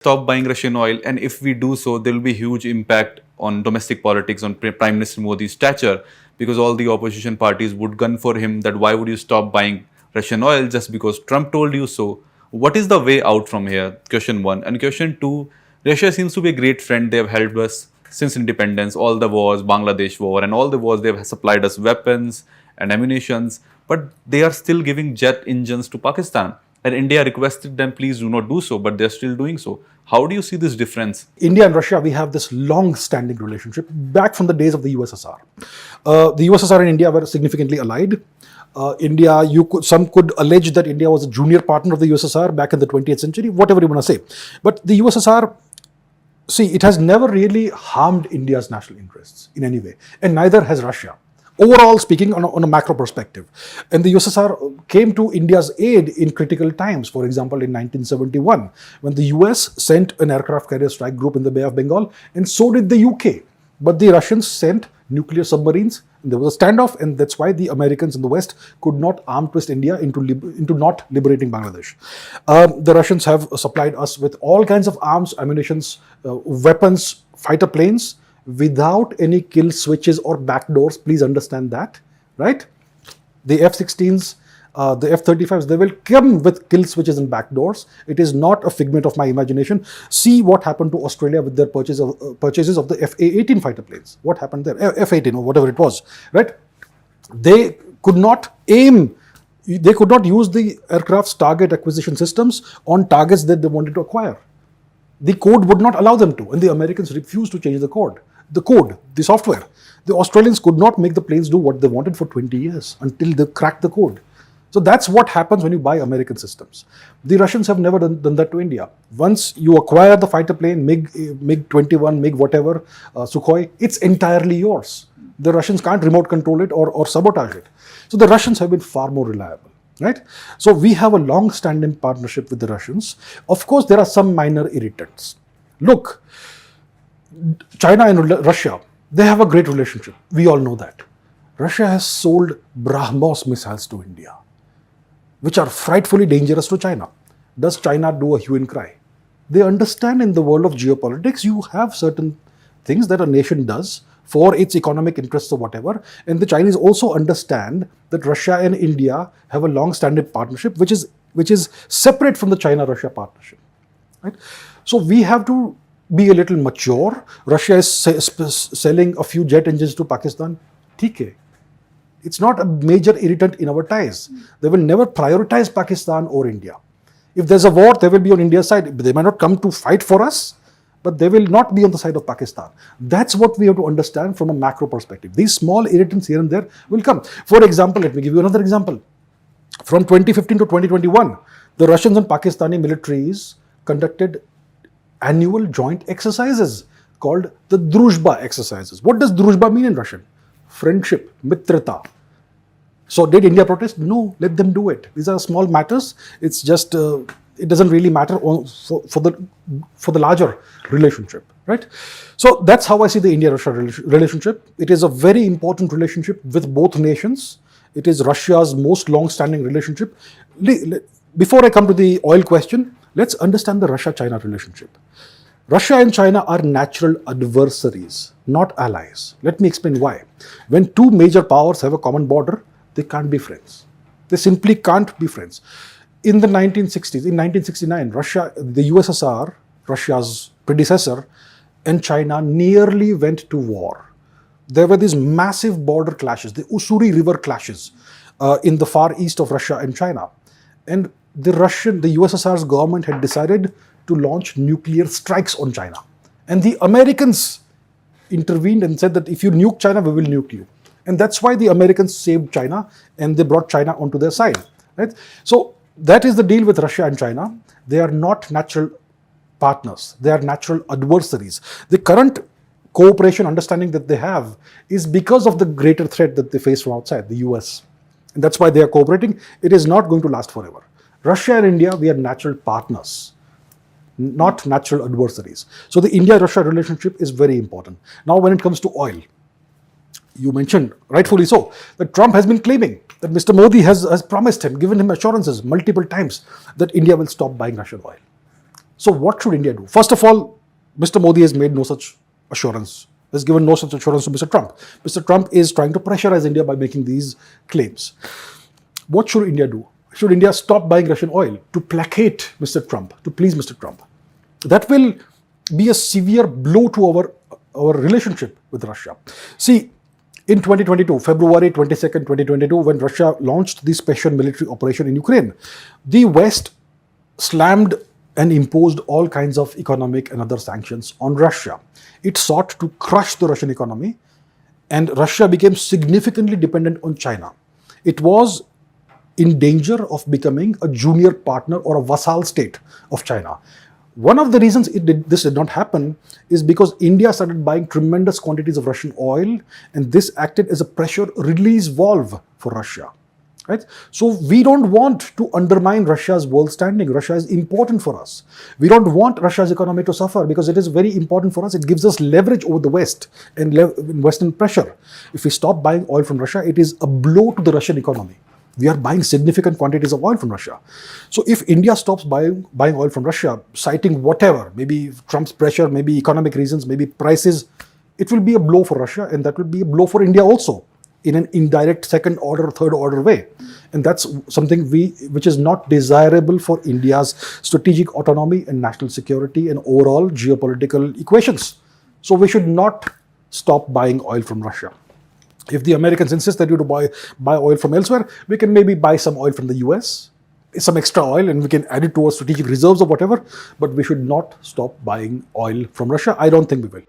stop buying Russian oil, and if we do so, there will be huge impact on domestic politics, on Prime Minister Modi's stature, because all the opposition parties would gun for him that why would you stop buying Russian oil just because Trump told you so. What is the way out from here? Question one. And question two, Russia seems to be a great friend. They have helped us since independence, all the wars, Bangladesh war, and all the wars, they have supplied us weapons and ammunitions, but they are still giving jet engines to Pakistan. And India requested them, please do not do so, but they're still doing so. How do you see this difference? India and Russia, we have this long-standing relationship back from the days of the USSR. The USSR and India were significantly allied. India, some could allege that India was a junior partner of the USSR back in the 20th century, whatever you want to say. But the USSR, see, it has never really harmed India's national interests in any way, and neither has Russia. Overall speaking, on a macro perspective. And the USSR came to India's aid in critical times. For example, in 1971, when the US sent an aircraft carrier strike group in the Bay of Bengal, and so did the UK. But the Russians sent nuclear submarines. There was a standoff, and that's why the Americans in the West could not arm twist India into not liberating Bangladesh. The Russians have supplied us with all kinds of arms, ammunitions, weapons, fighter planes, without any kill switches or backdoors. Please understand that, right? The F-16s, the F-35s, they will come with kill switches and backdoors. It is not a figment of my imagination. See what happened to Australia with their purchases of the F-A-18 fighter planes. What happened there? F-18 or whatever it was, right? They could not aim, they could not use the aircraft's target acquisition systems on targets that they wanted to acquire. The code would not allow them to, and the Americans refused to change the code, the software. The Australians could not make the planes do what they wanted for 20 years until they cracked the code. So that's what happens when you buy American systems. The Russians have never done that to India. Once you acquire the fighter plane, MiG-21, MiG whatever, Sukhoi, it's entirely yours. The Russians can't remote control it or sabotage it. So the Russians have been far more reliable. Right? So we have a long-standing partnership with the Russians. Of course, there are some minor irritants. Look, China and Russia, they have a great relationship. We all know that. Russia has sold BrahMos missiles to India, which are frightfully dangerous to China. Does China do a hue and cry? They understand in the world of geopolitics, you have certain things that a nation does for its economic interests or whatever. And the Chinese also understand that Russia and India have a long-standing partnership, which is separate from the China-Russia partnership. Right? So we have to be a little mature. Russia is selling a few jet engines to Pakistan. TK. It's not a major irritant in our ties. They will never prioritize Pakistan or India. If there's a war, they will be on India's side. They might not come to fight for us, but they will not be on the side of Pakistan. That's what we have to understand from a macro perspective. These small irritants here and there will come. For example, let me give you another example. From 2015 to 2021, the Russians and Pakistani militaries conducted annual joint exercises called the Druzhba exercises. What does Druzhba mean in Russian? Friendship, mitrata. So did India protest? No, let them do it. These are small matters. It's just, it doesn't really matter for the larger relationship, right? So that's how I see the India-Russia relationship. It is a very important relationship with both nations. It is Russia's most long-standing relationship. Before I come to the oil question, let's understand the Russia-China relationship. Russia and China are natural adversaries, not allies. Let me explain why. When two major powers have a common border, they can't be friends. They simply can't be friends. In the 1960s, in 1969, Russia, the USSR, Russia's predecessor, and China nearly went to war. There were these massive border clashes, the Ussuri River clashes in the far east of Russia and China. And the USSR's government had decided to launch nuclear strikes on China. And the Americans intervened and said that if you nuke China, we will nuke you. And that's why the Americans saved China and they brought China onto their side. Right? So that is the deal with Russia and China. They are not natural partners. They are natural adversaries. The current cooperation understanding that they have is because of the greater threat that they face from outside, the US. And that's why they are cooperating. It is not going to last forever. Russia and India, we are natural partners, not natural adversaries. So the India-Russia relationship is very important. Now when it comes to oil, you mentioned, rightfully so, that Trump has been claiming that Mr. Modi has promised him, given him assurances multiple times that India will stop buying Russian oil. So what should India do? First of all, Mr. Modi has made no such assurance, has given no such assurance to Mr. Trump. Mr. Trump is trying to pressurize India by making these claims. What should India do? Should India stop buying Russian oil to placate Mr. Trump, to please Mr. Trump? That will be a severe blow to our relationship with Russia. See, in 2022, February 22nd, 2022, when Russia launched the special military operation in Ukraine, the West slammed and imposed all kinds of economic and other sanctions on Russia. It sought to crush the Russian economy, and Russia became significantly dependent on China. It was in danger of becoming a junior partner or a vassal state of China. One of the reasons this did not happen is because India started buying tremendous quantities of Russian oil, and this acted as a pressure release valve for Russia. Right? So we don't want to undermine Russia's world standing. Russia is important for us. We don't want Russia's economy to suffer because it is very important for us. It gives us leverage over the West and Western pressure. If we stop buying oil from Russia, it is a blow to the Russian economy. We are buying significant quantities of oil from Russia. So if India stops buying oil from Russia, citing whatever, maybe Trump's pressure, maybe economic reasons, maybe prices, it will be a blow for Russia, and that will be a blow for India also, in an indirect second order, third order way. And that's something which is not desirable for India's strategic autonomy and national security and overall geopolitical equations. So we should not stop buying oil from Russia. If the Americans insist that you to buy oil from elsewhere, we can maybe buy some oil from the US, some extra oil, and we can add it to our strategic reserves or whatever, but we should not stop buying oil from Russia. I don't think we will.